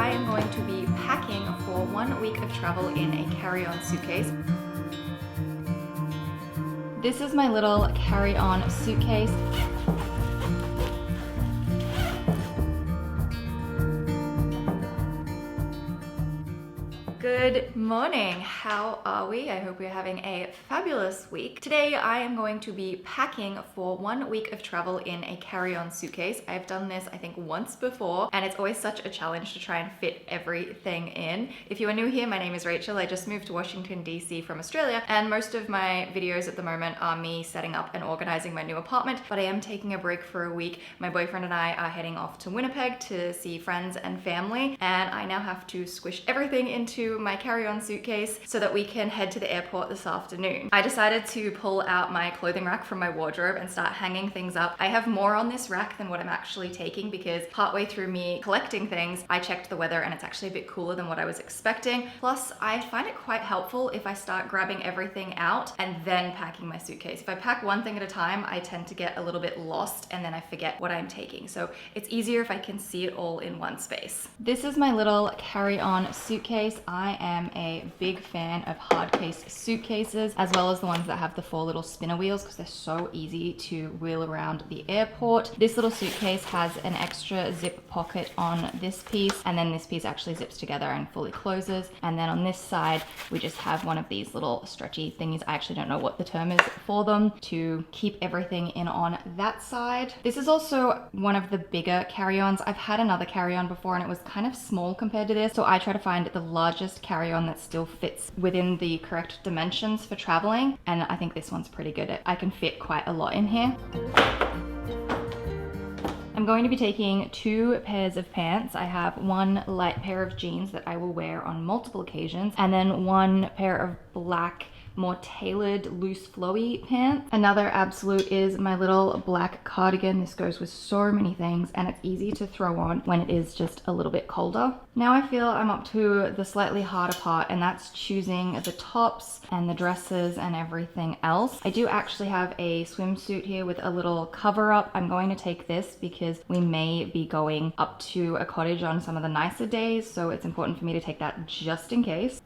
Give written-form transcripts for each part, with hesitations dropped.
I am going to be packing for 1 week of travel in a carry-on suitcase. This is my little carry-on suitcase. Good morning, how are we? I hope you're having a fabulous week. Today I am going to be packing for 1 week of travel in a carry-on suitcase. I've done this I think once before and it's always such a challenge to try and fit everything in. If you are new here, my name is Rachel. I just moved to Washington DC from Australia and most of my videos at the moment are me setting up and organizing my new apartment, but I am taking a break for a week. My boyfriend and I are heading off to Winnipeg to see friends and family, and I now have to squish everything into my carry-on suitcase so that we can head to the airport this afternoon. I decided to pull out my clothing rack from my wardrobe and start hanging things up. I have more on this rack than what I'm actually taking because partway through me collecting things, I checked the weather and it's actually a bit cooler than what I was expecting. Plus, I find it quite helpful if I start grabbing everything out and then packing my suitcase. If I pack one thing at a time, I tend to get a little bit lost and then I forget what I'm taking. So it's easier if I can see it all in one space. This is my little carry-on suitcase. I am a big fan of hard case suitcases, as well as the ones that have the 4 little spinner wheels because they're so easy to wheel around the airport. This little suitcase has an extra zip pocket on this piece, and then this piece actually zips together and fully closes. And then on this side, we just have one of these little stretchy thingies. I actually don't know what the term is for them, to keep everything in on that side. This is also one of the bigger carry-ons. I've had another carry-on before and it was kind of small compared to this, so I try to find the largest carry-on that still fits within the correct dimensions for traveling, and I think this one's pretty good. I can fit quite a lot in here. I'm going to be taking 2 pairs of pants. I have one light pair of jeans that I will wear on multiple occasions, and then one pair of black, more tailored, loose, flowy pants. Another absolute is my little black cardigan. This goes with so many things and it's easy to throw on when it is just a little bit colder. Now I feel I'm up to the slightly harder part, and that's choosing the tops and the dresses and everything else. I do actually have a swimsuit here with a little cover up. I'm going to take this because we may be going up to a cottage on some of the nicer days, so it's important for me to take that just in case.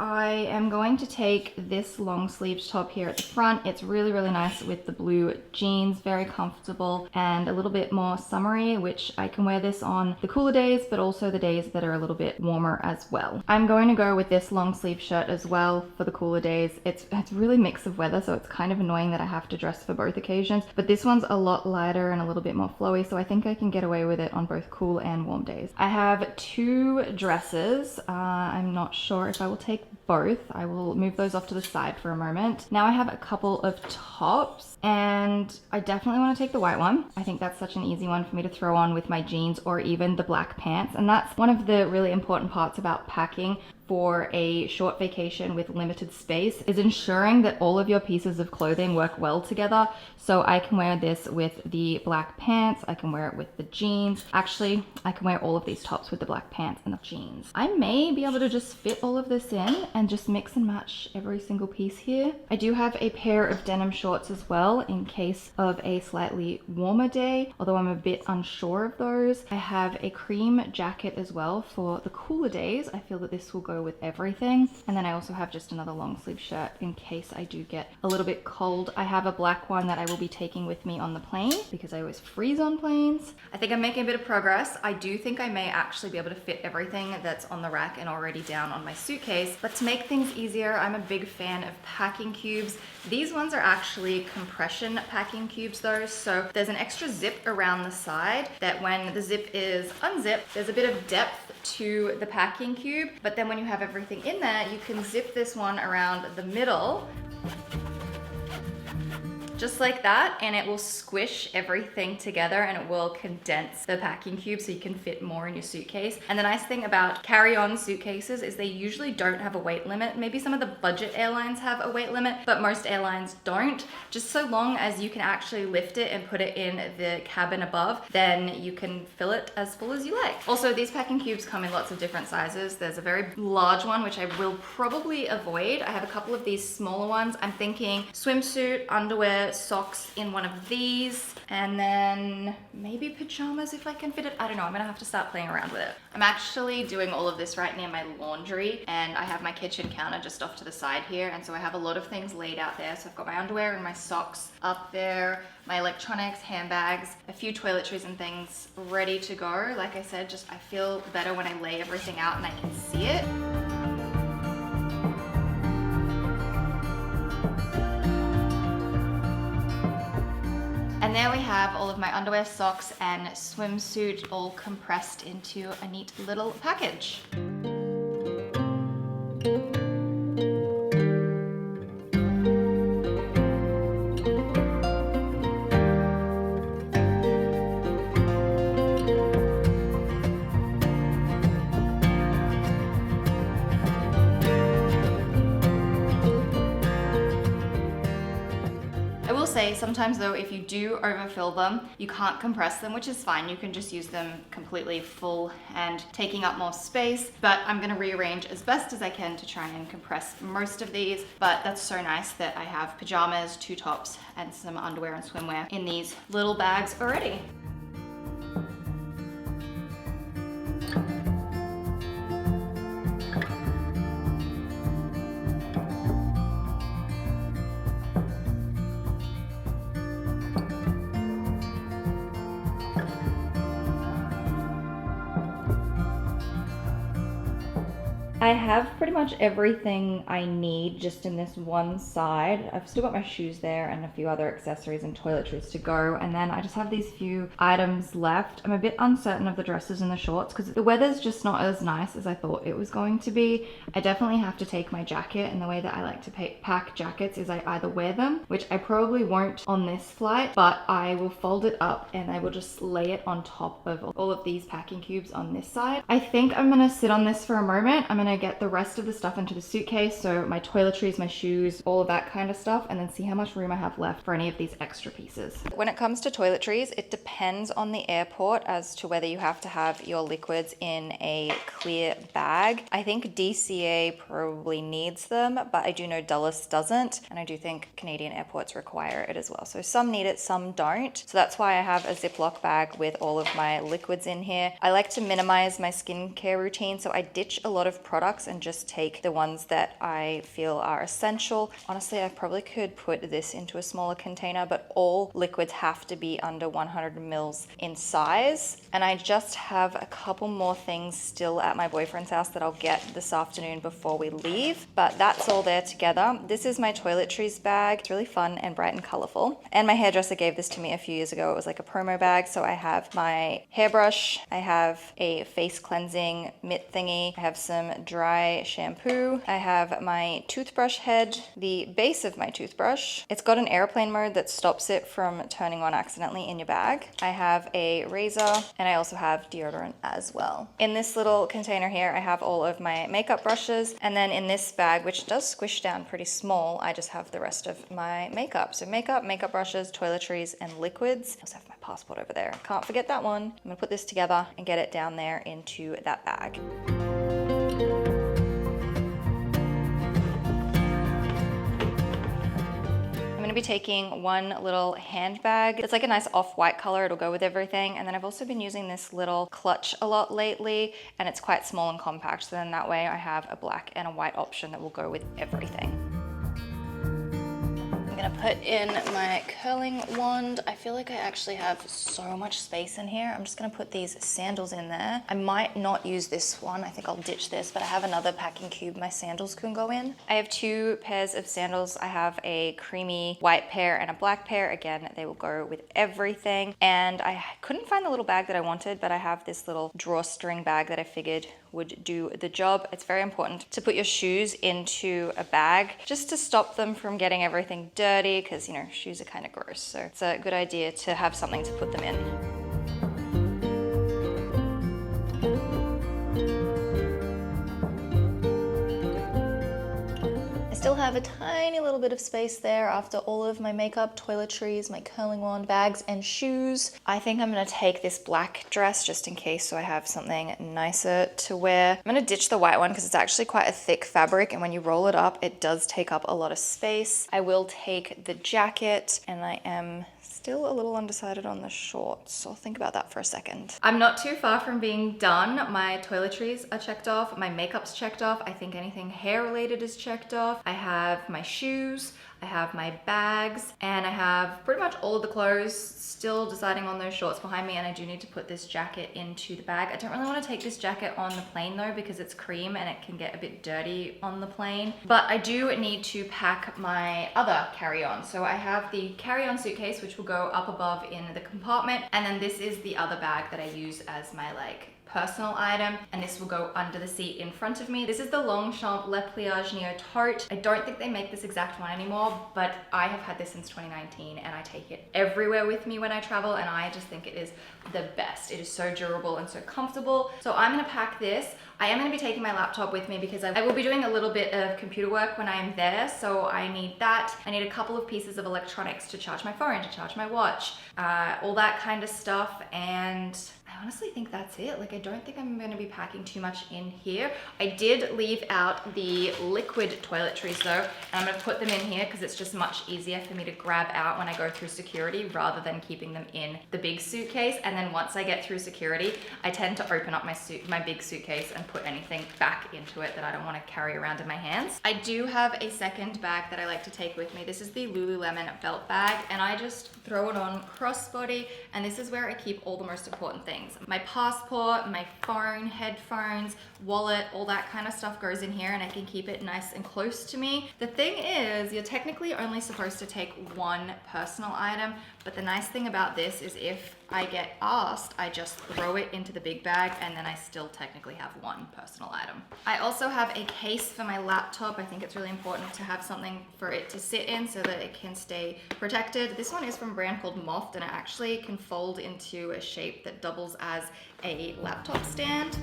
I am going to take this long sleeves top here at the front. It's really, really nice with the blue jeans, very comfortable and a little bit more summery, which I can wear this on the cooler days, but also the days that are a little bit warmer as well. I'm going to go with this long sleeve shirt as well for the cooler days. It's really mix of weather, so it's kind of annoying that I have to dress for both occasions, but this one's a lot lighter and a little bit more flowy, so I think I can get away with it on both cool and warm days. I have 2 dresses. I'm not sure if I will take both. I will move those off to the side for a moment. Now I have a couple of tops, and I definitely want to take the white one. I think that's such an easy one for me to throw on with my jeans or even the black pants, and that's one of the really important parts about packing for a short vacation with limited space, is ensuring that all of your pieces of clothing work well together. So I can wear this with the black pants, I can wear it with the jeans. Actually, I can wear all of these tops with the black pants and the jeans. I may be able to just fit all of this in and just mix and match every single piece here. I do have a pair of denim shorts as well in case of a slightly warmer day, although I'm a bit unsure of those. I have a cream jacket as well for the cooler days. I feel that this will go with everything. And then I also have just another long sleeve shirt in case I do get a little bit cold. I have a black one that I will be taking with me on the plane because I always freeze on planes. I think I'm making a bit of progress. I do think I may actually be able to fit everything that's on the rack and already down on my suitcase, but to make things easier, I'm a big fan of packing cubes. These ones are actually compression packing cubes though, so there's an extra zip around the side that when the zip is unzipped, there's a bit of depth to the packing cube, but then when you have everything in there, you can zip this one around the middle just like that, and it will squish everything together and it will condense the packing cube so you can fit more in your suitcase. And the nice thing about carry-on suitcases is they usually don't have a weight limit. Maybe some of the budget airlines have a weight limit, but most airlines don't. Just so long as you can actually lift it and put it in the cabin above, then you can fill it as full as you like. Also, these packing cubes come in lots of different sizes. There's a very large one, which I will probably avoid. I have a couple of these smaller ones. I'm thinking swimsuit, underwear, underwear, socks in one of these, and then maybe pajamas if I can fit it. I don't know, I'm gonna have to start playing around with it. I'm actually doing all of this right near my laundry, and I have my kitchen counter just off to the side here, and so I have a lot of things laid out there. So I've got my underwear and my socks up there, my electronics, handbags, a few toiletries and things ready to go. Like I said, just I feel better when I lay everything out and I can see it. And there we have all of my underwear, socks, and swimsuit all compressed into a neat little package. Sometimes though, if you do overfill them, you can't compress them, which is fine. You can just use them completely full and taking up more space, but I'm gonna rearrange as best as I can to try and compress most of these. But that's so nice that I have pajamas, 2 tops, and some underwear and swimwear in these little bags already. I have pretty much everything I need just in this one side. I've still got my shoes there and a few other accessories and toiletries to go, and then I just have these few items left. I'm a bit uncertain of the dresses and the shorts because the weather's just not as nice as I thought it was going to be. I definitely have to take my jacket, and the way that I like to pack jackets is I either wear them, which I probably won't on this flight, but I will fold it up and I will just lay it on top of all of these packing cubes on this side. I think I'm gonna sit on this for a moment. I'm gonna get the rest of the stuff into the suitcase, so my toiletries, my shoes, all of that kind of stuff, and then see how much room I have left for any of these extra pieces. When it comes to toiletries, it depends on the airport as to whether you have to have your liquids in a clear bag. I think DCA probably needs them, but I do know Dulles doesn't, and I do think Canadian airports require it as well. So some need it, some don't. So that's why I have a Ziploc bag with all of my liquids in here. I like to minimize my skincare routine, so I ditch a lot of products and just take the ones that I feel are essential. Honestly, I probably could put this into a smaller container, but all liquids have to be under 100 mils in size. And I just have a couple more things still at my boyfriend's house that I'll get this afternoon before we leave, but that's all there together. This is my toiletries bag. It's really fun and bright and colorful. And my hairdresser gave this to me a few years ago. It was like a promo bag. So I have my hairbrush, I have a face cleansing mitt thingy, I have some dry shampoo. I have my toothbrush head, the base of my toothbrush. It's got an airplane mode that stops it from turning on accidentally in your bag. I have a razor, and I also have deodorant as well. In this little container here, I have all of my makeup brushes, and then in this bag, which does squish down pretty small, I just have the rest of my makeup. So makeup brushes, toiletries, and liquids. I also have my passport over there. Can't forget that one. I'm gonna put this together and get it down there into that bag. I'm gonna be taking one little handbag. It's like a nice off-white color. It'll go with everything. And then I've also been using this little clutch a lot lately, and it's quite small and compact. So then that way I have a black and a white option that will go with everything. I'm gonna put in my curling wand. I feel like I actually have so much space in here. I'm just gonna put these sandals in there. I might not use this one. I think I'll ditch this, but I have another packing cube my sandals can go in. I have 2 pairs of sandals. I have a creamy white pair and a black pair. Again, they will go with everything. And I couldn't find the little bag that I wanted, but I have this little drawstring bag that I figured would do the job. It's very important to put your shoes into a bag just to stop them from getting everything dirty, because you know, shoes are kind of gross. So it's a good idea to have something to put them in. I still have have a tiny little bit of space there after all of my makeup, toiletries, my curling wand, bags, and shoes. I think I'm gonna take this black dress just in case so I have something nicer to wear. I'm gonna ditch the white one because it's actually quite a thick fabric, and when you roll it up, it does take up a lot of space. I will take the jacket, and I am still a little undecided on the shorts, so I'll think about that for a second. I'm not too far from being done. My toiletries are checked off, my makeup's checked off, I think anything hair related is checked off. I have my shoes, I have my bags, and I have pretty much all of the clothes. Still deciding on those shorts behind me, and I do need to put this jacket into the bag. I don't really want to take this jacket on the plane though because it's cream and it can get a bit dirty on the plane. But I do need to pack my other carry-on. So I have the carry-on suitcase, which will go up above in the compartment, and then this is the other bag that I use as my personal item, and this will go under the seat in front of me. This is the Longchamp Le Pliage Neo Tote. I don't think they make this exact one anymore, but I have had this since 2019 and I take it everywhere with me when I travel, and I just think it is the best. It is so durable and so comfortable. So I'm gonna pack this. I am gonna be taking my laptop with me because I will be doing a little bit of computer work when I am there, so I need that. I need a couple of pieces of electronics to charge my phone, to charge my watch, all that kind of stuff, and I honestly think that's it. I don't think I'm gonna be packing too much in here. I did leave out the liquid toiletries though, and I'm gonna put them in here because it's just much easier for me to grab out when I go through security rather than keeping them in the big suitcase. And then once I get through security, I tend to open up my big suitcase and put anything back into it that I don't want to carry around in my hands. I do have a second bag that I like to take with me. This is the Lululemon belt bag, and I just throw it on crossbody, and this is where I keep all the most important things. My passport, my phone, headphones, wallet, all that kind of stuff goes in here, and I can keep it nice and close to me. The thing is, you're technically only supposed to take one personal item, but the nice thing about this is if I get asked, I just throw it into the big bag, and then I still technically have one personal item. I also have a case for my laptop. I think it's really important to have something for it to sit in so that it can stay protected. This one is from a brand called Moth, and it actually can fold into a shape that doubles as a laptop stand.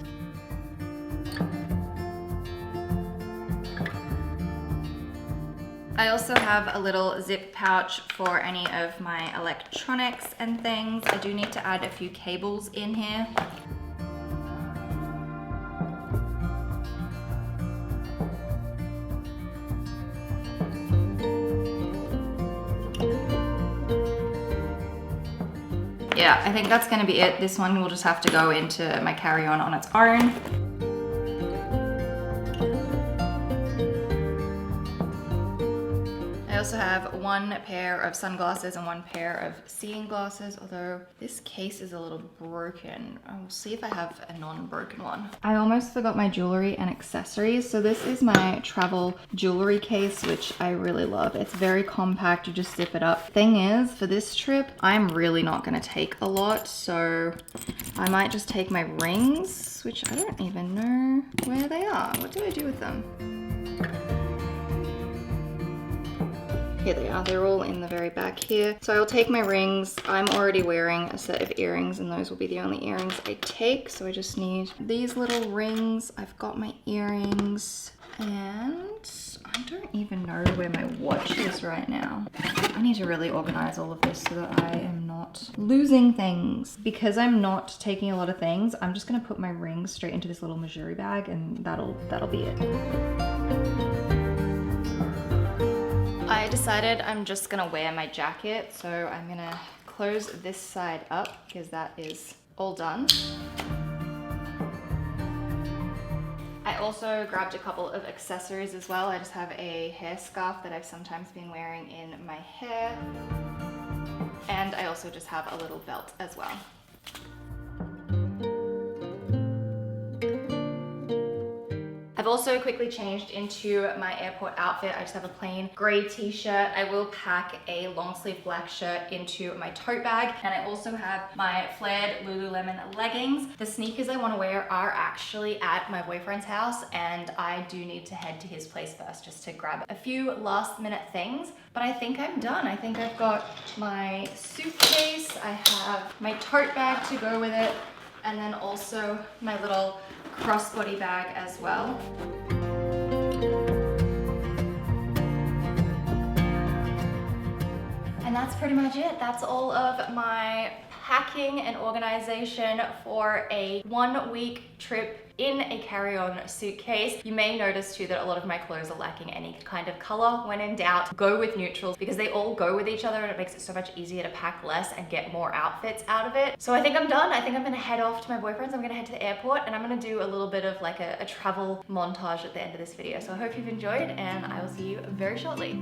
I also have a little zip pouch for any of my electronics and things. I do need to add a few cables in here. Yeah, I think that's gonna be it. This one will just have to go into my carry-on on its own. I also have one pair of sunglasses and one pair of seeing glasses, although this case is a little broken. I will see if I have a non-broken one. I almost forgot my jewelry and accessories. So this is my travel jewelry case, which I really love. It's very compact, you just zip it up. Thing is, for this trip, I'm really not gonna take a lot, so I might just take my rings, which I don't even know where they are. What do I do with them? Here they are, they're all in the very back here. So I'll take my rings. I'm already wearing a set of earrings, and those will be the only earrings I take. So I just need these little rings. I've got my earrings, and I don't even know where my watch is right now. I need to really organize all of this so that I am not losing things. Because I'm not taking a lot of things, I'm just gonna put my rings straight into this little Missouri bag, and that'll be it. I decided I'm just gonna wear my jacket, so I'm gonna close this side up because that is all done. I also grabbed a couple of accessories as well. I just have a hair scarf that I've sometimes been wearing in my hair, and I also just have a little belt as well. I've also quickly changed into my airport outfit. I just have a plain gray t-shirt. I will pack a long sleeve black shirt into my tote bag, and I also have my flared Lululemon leggings. The sneakers I want to wear are actually at my boyfriend's house, and I do need to head to his place first just to grab a few last minute things, but I think I'm done. I think I've got my suitcase, I have my tote bag to go with it, and then also my little crossbody bag as well. that's pretty much it. That's all of my packing and organization for a 1-week trip in a carry-on suitcase. You may notice too that a lot of my clothes are lacking any kind of color. When in doubt, go with neutrals because they all go with each other and it makes it so much easier to pack less and get more outfits out of it. So I think I'm done. I think I'm gonna head off to my boyfriend's. I'm gonna head to the airport and I'm gonna do a little bit of like a travel montage at the end of this video. So I hope you've enjoyed and I will see you very shortly.